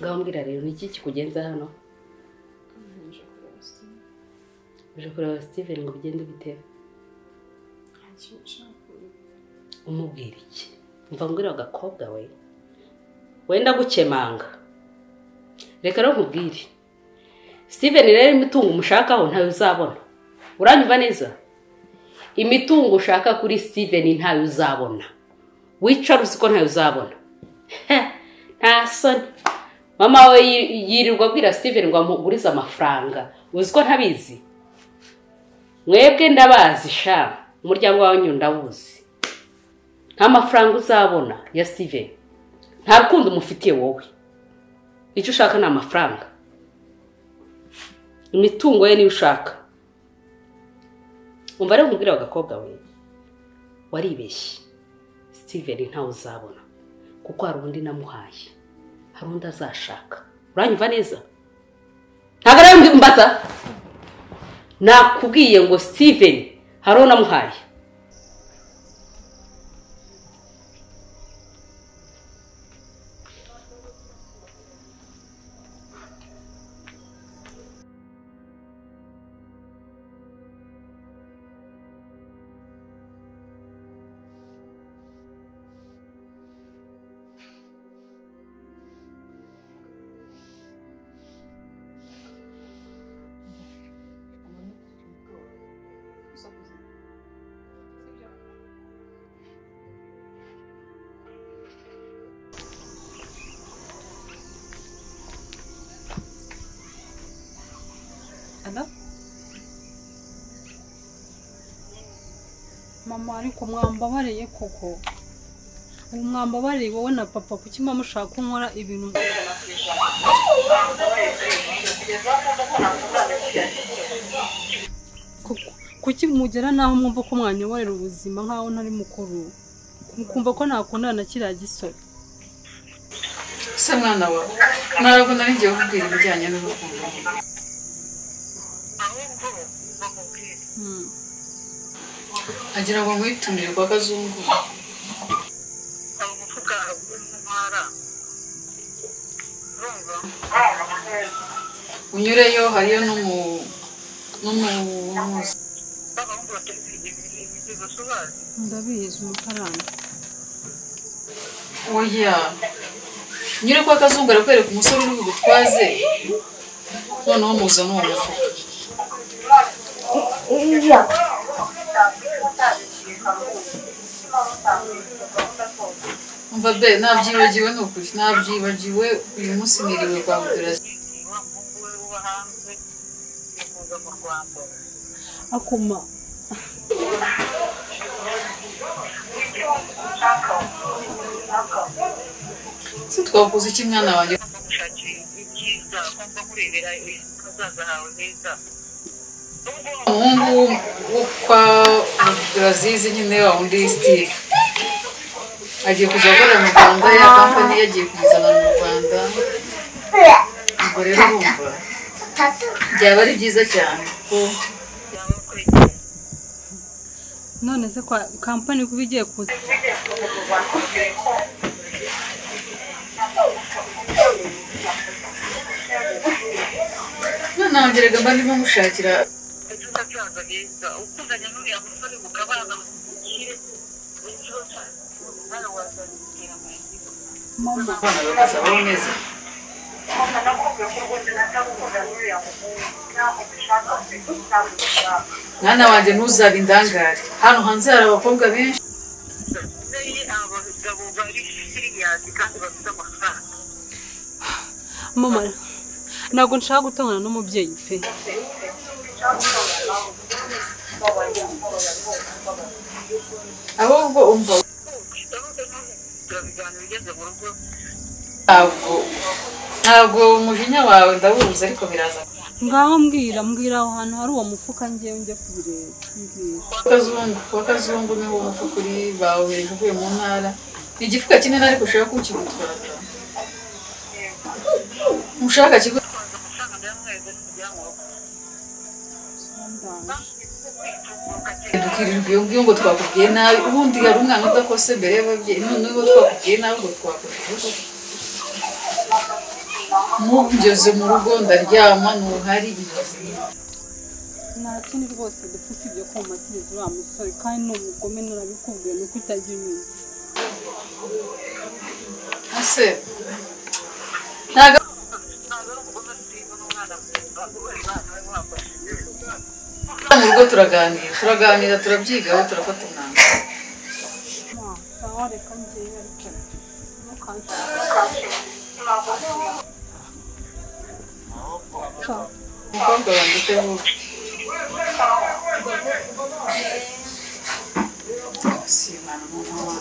Ngambwira rero niki kikugenza hano? Uje kureba Steven ngo bigende bite? Umubwira iki? Mva ngwira agakobwa we. Wenda gukemanga. Reka no nkubwire. Steven rero imitungo umushakaho ntayo uzabona. Uranyumva neza? Imitungo ushaka kuri Steven ntayo uzabona. Wicara uziko ntayo uzabona. Nta soni. Mama we yirirwa abwira Steven ngo amugurize amafaranga. Uziko ntabizi. Mwebwe ndabazi sha. Umuryango wawe nyundawuzi. Nta mafaranga uzabona ya Steven. Nta rukundo umufitiye wowe. Icyo ushaka ni amafaranga. Imitungo ye niyo ushaka. Umva rero nkubwira agakobwa we. Waribeshye. Steven ntawe uzabona. Kuko hari undi namuhaye. Hari undi azashaka. Uranyumva neza? Ntabwo rero mbaza. Nakubwiye ngo Steven hari uwo namuhaye. Ada? Mama ariko mwambabareye koko. Mwambabareye wowe na papa kuki mama ushaka kunkora ibintu. Kuki mugera naho mwumva ko mwanyoborera ubuzima nkaho ntari mukuru. Mukumva ko nakundana na kiriya gisore. Se mwana wa ntabwo nari ngiye kubwira ibijyanye n'urukundo. Agira ngo nkwitumire kwa Kazungu. Unyureyo hariyo Ndabizi umutaranga. Oya. Nyure kwa Kazungu arakwereka umusore uri bugutwaze. Noneho muza n'uwo mufuka. Umva be nabyibagiwe n'ukuri nabyibagiwe uyu munsi niriwe kwa Budurazi. Akuma Sitwakoze iki mwana wanjye umuhungu wo kwa Budurazizi nyine wa undi Steve agiye kujya gukora mu Rwanda ya company yagiye kuzana mu Rwanda. Ubwo rero urumva byaba ari byiza cyane ko none se kwa company kubigiye kuza. Nanagerega mba ndimo mushakira Mama bakazabaho neza. Mwana wanjye ntuzabe indangare. Hano hanze hari abakobwa benshi. Mama ntabwo nshaka gutongana n'umubyeyi pe. Ahubwo umva ntabwo umujinya wawe ndawuruzi ariko biraza. Ngaho mbwira aho hantu hari uwo mufuka ngiye njye kubireba. Kwa Kazungu niho umufuka uri bawohereje uvuye mu ntara. Ni igifuka kinini ariko ushaka kukigutwara. Ushaka kigo dukirirwe ngo twakubwiye nabi ubundi hari umwana udakose mbere y'ababyeyi none bo twakubwiye nabi ngo twakubwiye. ngeze mu rugo ndaryama ntuhari nta kindi rwose dupfa usibye ko mumatiriza uriya musore kandi ni umugome nurabikubwiye nuko utajya unyumva ese ntago mu rugo turaganira turabyigaho turafata umwanzuro sawa reka njyewe ariko umukobwa wanjye uteho simana mama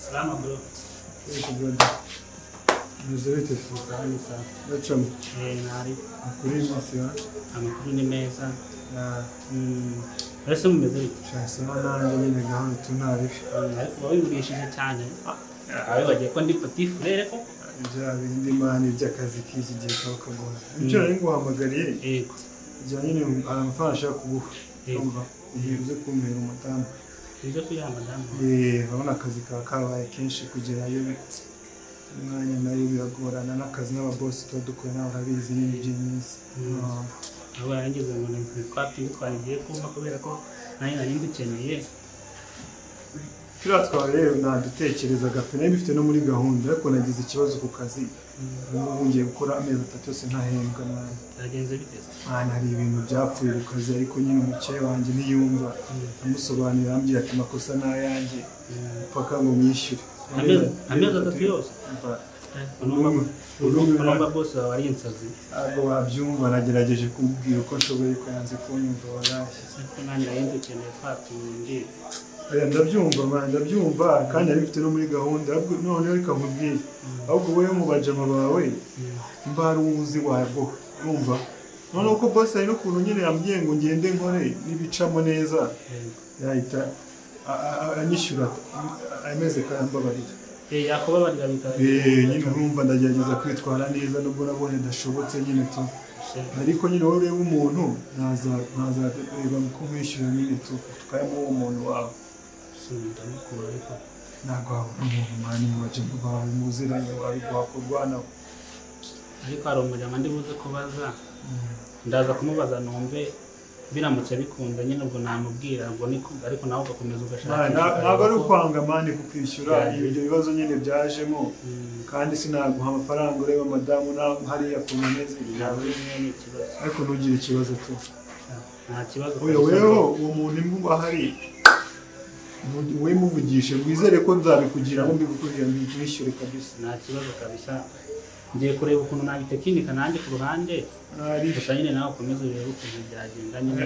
Salama bro. Nizere tufukanye sana. Bacamo. Nari. Kuri masiya. Amakuru ni meza. Ese mumeze bite? Shasa nanjye nyine gahunda tunari. Ariko wabibwishije cyane. Abe bagiye ko ndi petit frère ko. Bya bindi mani by'akazi k'iki gihe kabakagora. Ibyo nari nguhamagariye. Yego. Bya nyine aramfasha kuguha. Umva. Ugiye kumpera umutamu. Izo kuya madamu. Urabona akazi kabaye kenshi kugerayo umwanya nayo biragorana n'akazi n'ababosi tuba dukora nawe urabizi n'ibintu by'iminsi. Abo yarangiza ngo twarigiye kumva kubera ko nanjye nari ngukeneye. Turatwara rero nadutekerezaga pe nayo bifite no muri gahunda ariko nagize ikibazo ku kazi. Ubu ngiye gukora amezi 3 yose ntahembwa nawe. Yagenze biteze. Hari ibintu byapfuye ku kazi ariko nyine umukeye wanjye niyumva amusobanurira ambwira ati amakosa n'ayanjye paka ngo myishyure. Amezi 3 yose. Urumva bose bari insazi. Abo wabyumva nagerageje kumubwira uko nshoboye ko yanze kunyumva warashye. Ko nanjye ndahindukeneye twatuye ndabyumva kandi ari bifite no muri gahunda none reka nkubwire ahubwo wowe mu bajama bawe mbari uzi wabwo urumva none uko boss ari no kuntu nyine yambwiye ngo ngende nkore nibicamo neza yahita anyishyura ameze kayambabarira yakubabarira bikaba nyine urumva ndagerageza kwitwara neza nubwo nabonye dashobotse nyine tu ariko nyine wowe ureba umuntu naza reba ko mwishyura nyine tukayamuha uwo muntu wawe ntabwo wabona umuntu mani mu bajama bawe muziranye wakurwanaho ariko hari umujama ndi buze kubaza ndaza kumubaza numve biramutse bikunda nyine ubwo namubwira ngo ariko nawe ugakomeza ugashaka ntabwo ari ukwanga mani kukwishyura ibyo bibazo nyine byajemo kandi sinaguha amafaranga ureba madamu hariya ku munezi ariko ntugire ikibazo tu nta kibazo weho uwo muntu imbuga ahari we muvugishe wizere ko nzabikugira ngo mbigukurira mbishyure kabisa nta kibazo kabisa ngiye kureba ukuntu nabitekinika nanjye ku ruhande gusa nyine nawe ukomeze urebe ukuntu byagenda nyine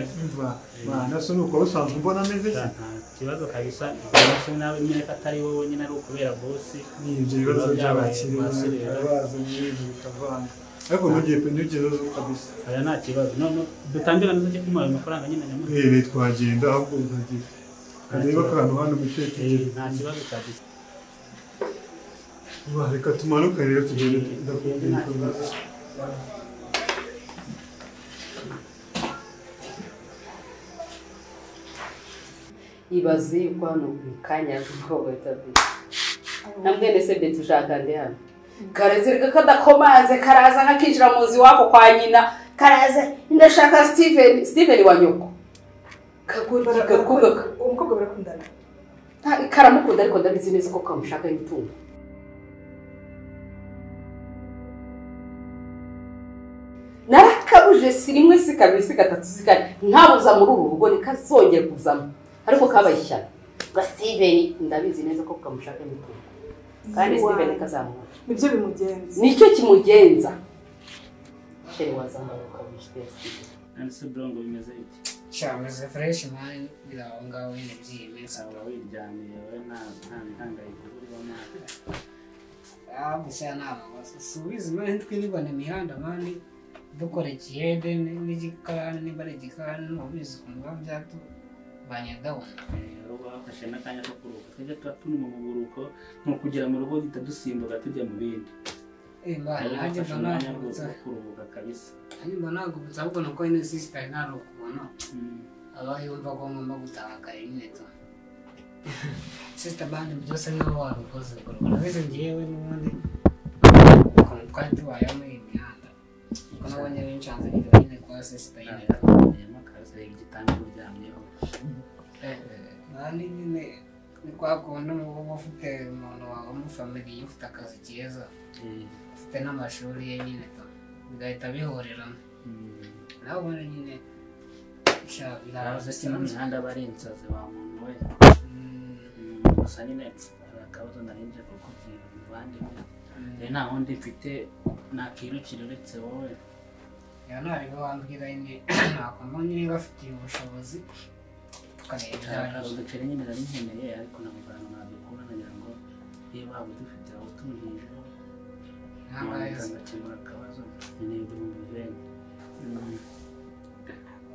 naso nuko usanzwe mbona ameze se nta kibazo kabisa mbese nawe nyine ko atari wowe nyine ari ukubera bosi n'ibyo bibazo by'abakiriya baza n'ibintu bitavanga ariko ntugire pe ntugezeho kabisa aya nta kibazo none dutambira neza cyo kumuha ayo mafaranga nyine nyamwe twagenda ahubwo utagira reba akantu hano mutekereza nta kibazo kabisa reka tumanuke rero tugende ndakubwira ko ibaze yuko hano mu kanya y'umukobwa bitabira na mwene se beti ushaka ndi hano karazirika kadakomanze karaza nk'akinjira mu nzu wako kwa nyina karaza ndashaka Steven wa nyoko umukobwa barakundana karamukunda ariko ndabizi neza ko kamushaka imitungo narakabuje si rimwe si kabiri si gatatu si kane ntabuza muri uru rugo nikazongera kuzamo ariko kabaye ishyano ga Steven ndabizi neza ko kamushaka imitungo kandi Steven kazamuha nibyo bimugenza nicyo kimugenza shere wazamara ukabishite nse brongo bimeze iki cyameze fresh man biranga wene byimeza aba wiryamiye we nta ntangayiko uri bamaze gusa nama subizi man twinibona imihanda man dukora ikiyede n'igikani n'ibare igikani n'ubizi kumva byatu banyagabona ubu bafashe n'akanya ko kuruhuka tujya tuba turi mu buruhuko ni ukugera mu rugo duhita dusimbuka tujya mu bindi nanjye mba nagubutsa kuruhuka kabisa nanjye mba nagubutsa ahubwo nuko nyine sisitari nta ukubona aba yumva ko ngomba gutaha kare nyine tu sisita bandi byose niho wabikoze urabizi njyewe n'ubundi ukuntu twari tubayeho muri iyi mihanda kuko nabonye benshi hanze nyine kwa sisita nyine akazi igitanda uryamyeho kandi nyine ni kwa kundi uba ufite umuntu wawe mu family ufite akazi keza ufite n'amashuri ye nyine tu bigahita bihuriramo nawe ubona nyine biraza kino mihanda aba ari insazi wa muntu we gusa nyine hari akabazo narinje kukubwira muvandimwe nta wundi mfite nakirukira uretse wowe ntabwo wambwira nyine nakumva nyine bafitiye ubushobozi tukareba uduceri nyine nari nkeneye ariko na muganga nadukura nagira ngo niba waba udufite aho utuhijeho ngakemura akabazo nyine ibihumbi bibiri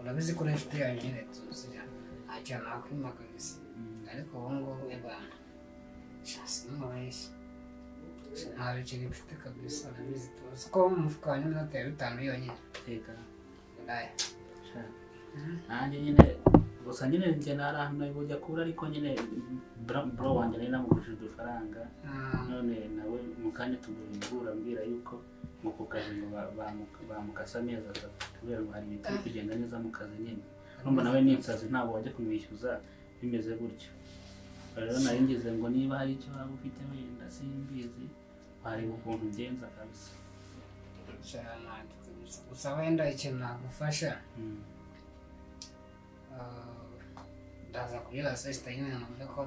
urabizi ko n'inshuti yawe nyine tuzira ntacyo nakwimakaza ariko ubu ngubu ebana shasi n'umubeshyi nta biceri mfite kabisa urabizi tuzi ko mu mufuka wa nyine nateye 5 yonyine teka ndaya nanjye nyine gusa nyine njye narahamwe bujya kura ariko nyine bro wanjye nari namugurije udufaranga none nawe mu kanya tugura ambwira yuko mu kukazi ngo bamukasa amezi 3 kubera ngo hari ibintu kugenda neza mu kazi nyine urumva nawe n'insazi ntabwo wajya kumwishyuza bimeze gutyo rero nari ngize ngo niba hari icyo waba ufite wenda simbizi wareba ukuntu ugenza kabisa gusa wenda ikintu nagufasha ndaza kubwira sisita nyine numve ko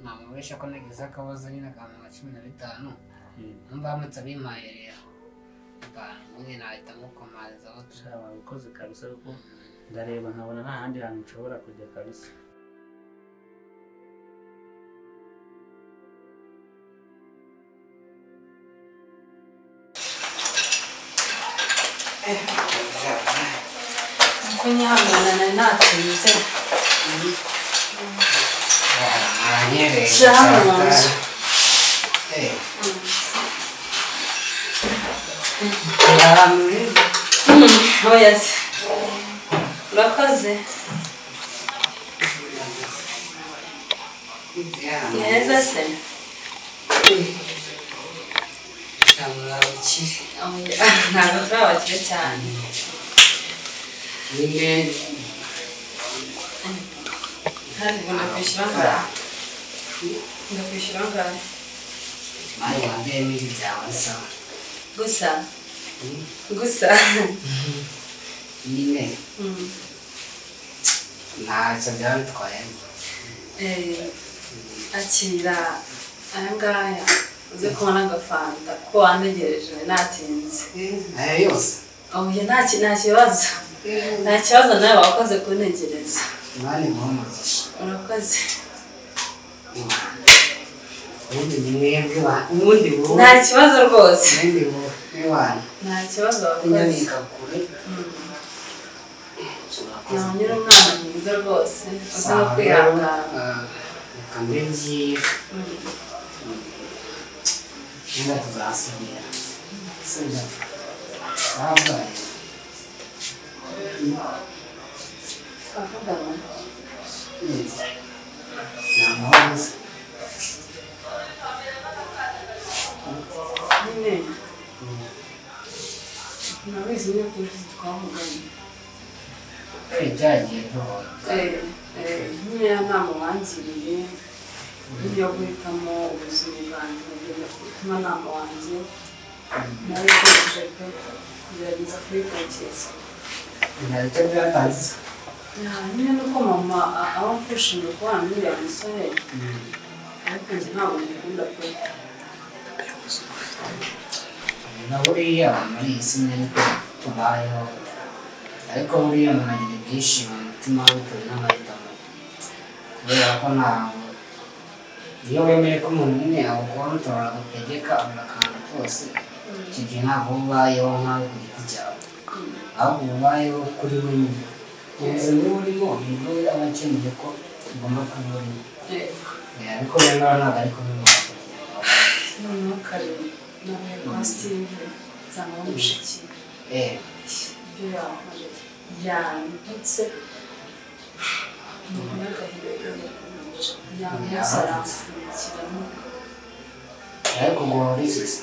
namubesha ko nagize akabazo nyine ka 15 numva bamutse abimpaye rero nyine nahita mukomarizaho tushaba ukoze kabisa kuko ndareba nkabona nta handi hantu nshobora kujya kabisa uko nyihangana natuze shyira hano mu nzu oya se urakoze neza se ntabwo turi abakire cyane nyine kandi ngo ndakwishyura ngahe ndakwishyura ngahe mari wambaye n'ibyo byawe sawa gusa nyine ntacyo byaba bitwaye akira aya ngaya uze kubona agafanta ko wantegereje natinze aya yose oya nta kibazo nta kibazo nawe wakoze kuntegereza mani muhumugisha urakoze ubundi ni mwebwe ubundi wowe nta kibazo rwose ubundi wowe wana nta kibazo wakoze inyabika kure nyiri umwana mwiza rwose usa no kwihangana reka mbe ngiye niba tuzasubira sibyo twabwaye twavugana ni amahoro se nyine nabizi niyo kuri twavuganye byagiye duhora nyine ya nama wangiriye yo guhitamo ubuzima bwanjye ngenda gutuma nama wanjye nawe ukoresheje pe kugerageza kubitekereza ntacyo byatangiza nyine nuko mama aba amfashije kubana n'uriya musore ariko njye ntabwo mbikunda pe na buriya muri iyi si niko tubayeho ariko buriya umuntu agira ibyishimo mu mutima bitewe n'amahitamo kubera ko ntabwo iyo wemeye ko umuntu nyine agukontorora agutegeka buri kantu kose icyo gihe ntabwo ubayeho nkawe ku giti cyawe ahubwo ubayeho kuri we nyine ubuzima burimo nibwo aba akeneye ko ugomba kuba urimo ariko rero ntabwo ari kubibona noneho kare nawe kwa Steve nsanga bamushikiye ibyo yakoreye yanditse ni n'agahinda yanditse aramfurikiramo ariko ngo wabisize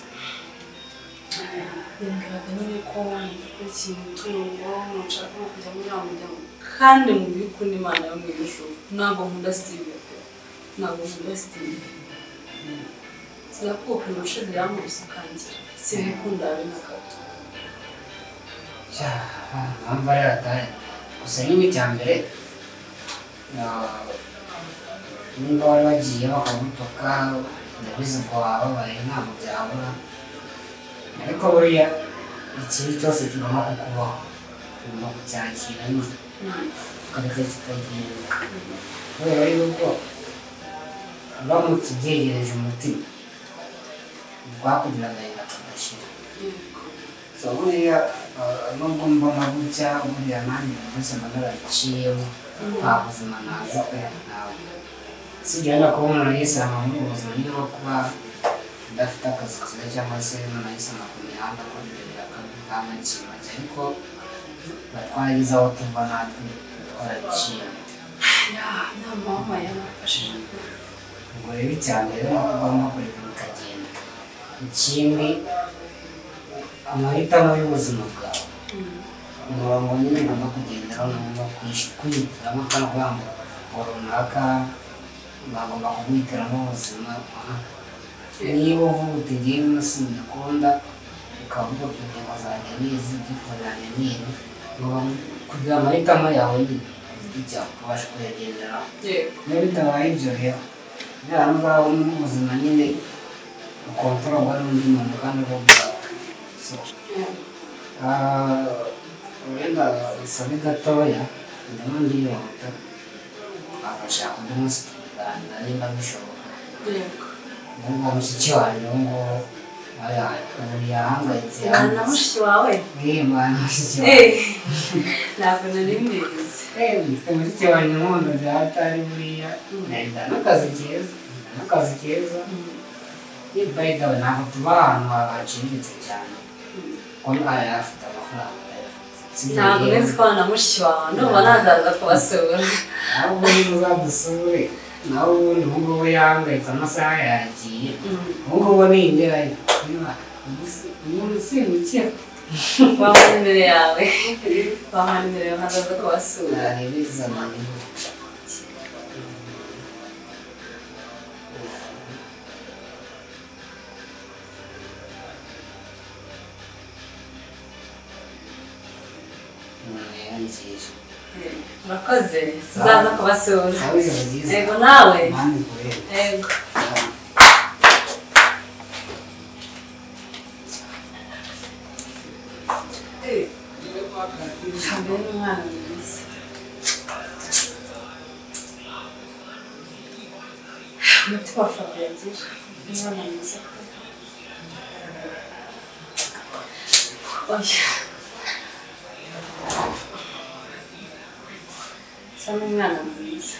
yambwiraga nyine ko nakurikiye imitungo nshaka no kujya muri wa muryango kandi mu by'ukuri Imana yo mu ijuru ntabwo nkunda Steve ntabwo nkunda Steve sinakubwira ubushize yankubise akangira simbikunda habe na gato mpamvu ari atari gusa nyine icya mbere nimba wari wagiye bakagutuka ndabizi ko wababaye ntabwo byabura ariko buriya ikintu cyose kigomba kukubaho ugomba kucyakira nyine ukareka kikagenda kubera yuko uramutse ubyegereje umutima rwakugira agahinda kagashira so buriya nubwo mbona gutya buriya nanjye byose mba narabiciyemo nta buzima nazi pe ntawe sibyo wenda kuba umuntu yisanga muri ubu buzima niba kuba udafite akazi keza cyangwa se umuntu yisanga ku mihanda akorera akamakima ariko twaragize aho tuva natwe twarabiciyemo nta mama yanafashije ubwo rero icya mbere ni uko ugomba kureka bikagenda ikindi amahitamo y'ubuzima bwawe umurongo nyine ugomba kugenderaho ugomba kwihitiramo kandi kuvuga ngo runaka bagomba kuguhitiramo ubuzima niba uvuga uti ngewe ino simbikunda ukavuga uti ingingo zanjye nizi ibyifuzo zanjye nibi kugira amahitamo yawe nyine igiti cyawe ukabasha kuyagenderaho niba bitabaye ibyo rero niba ngaho n'ubuzima nyine ukontororwa n'undi muntu kandi uba bwawe wenda usabe gatoya ndabona ndihuta twafasha undi munsi tukaganira nimba bishoboka ndabona mushiki wanjye ubu ngubu ubu yahangayitse na mushiki wawe mwana mushiki wawe ntabwo nari mbizi mfite mushiki wanjye nkunda bya hatari buriya nenda n'akazi keza by the way ntabwo tuba ahantu haciriritse cyane kuko aya afite amafaranga ntabwo nzi ko na mushiki wawe ndumva nazaza kubasura ahubwo niba uzadusure nawe ubundi ubu ngubu yahangayitse amasaha yagiye ubu ngubu ni ingerayo umuntu usimbukira wamuha nimero yawe wamuha nimero yawe nkazaza kubasura nareba izana nimero murakoze tuzaza kubasura sawa ijoro ryiza yego nawe mani kureba yego mbere n'umwana mwiza umutima wa Fabio yagira umwana mwiza oya asa n'umwana mwiza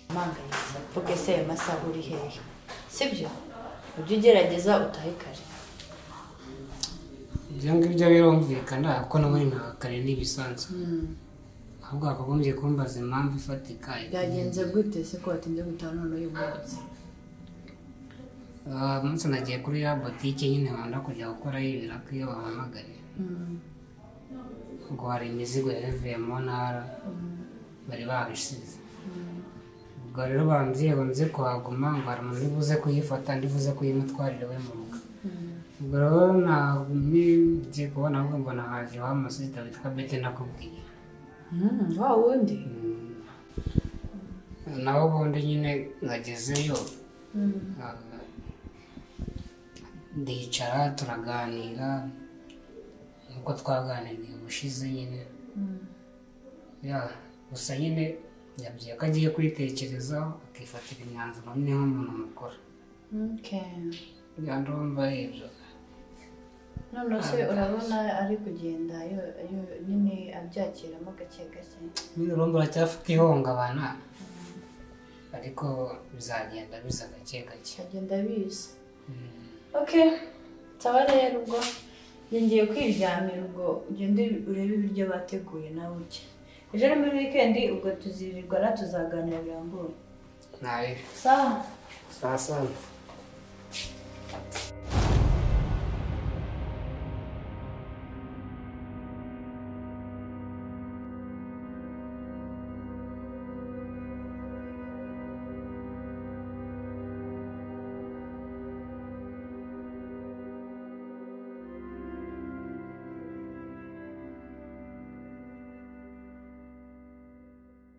mpangayitse mvuge se ayo masaha uri hehe sibyo ujye ugerageza utahe kare ibyo ngibyo birumvikana ko nabonye nta kare n'ibisanzwe ahubwo wakagombye kumbaza impamvu ifatika byagenze gute se ko watinze gutaha none uyu munsi umunsi nagiye kuri ya botike nyine nkunda kujya gukorayo ibiraka iyo bahamagaye ngo hari imizigo yavuye mu ntara bari babisize ubwo rero bambwiye ngo nze kuhaguma ngo hari umuntu uribuze kuyifata ndibuze kuyimutwarira we mu rugo ubwo rero ntabwo ngiye kubona ahubwo mbona haje wa musita witwa Bete nakubwiye wa wundi naho ubundi nyine ngagezeyo ndicara turaganira nkuko twaganiriye ubushize nyine gusa nyine yabwiye ko agiye kwitekerezaho akifatira imyanzuro nyine nk'umuntu mukuru ndumva ibyo none se urabona ari kugenda nyine abyakiramo gake gake nyine urumva aracyafite ihungabana ariko bizagenda biza gake gake agenda biza nsaba rero ubwo ngiye kwiryamira ubwo ugende urebe ibiryo bateguye nawe urye ejo ari muri wikendi ubwo tuzirirwa tuzaganira birambuye nabi sawa sawa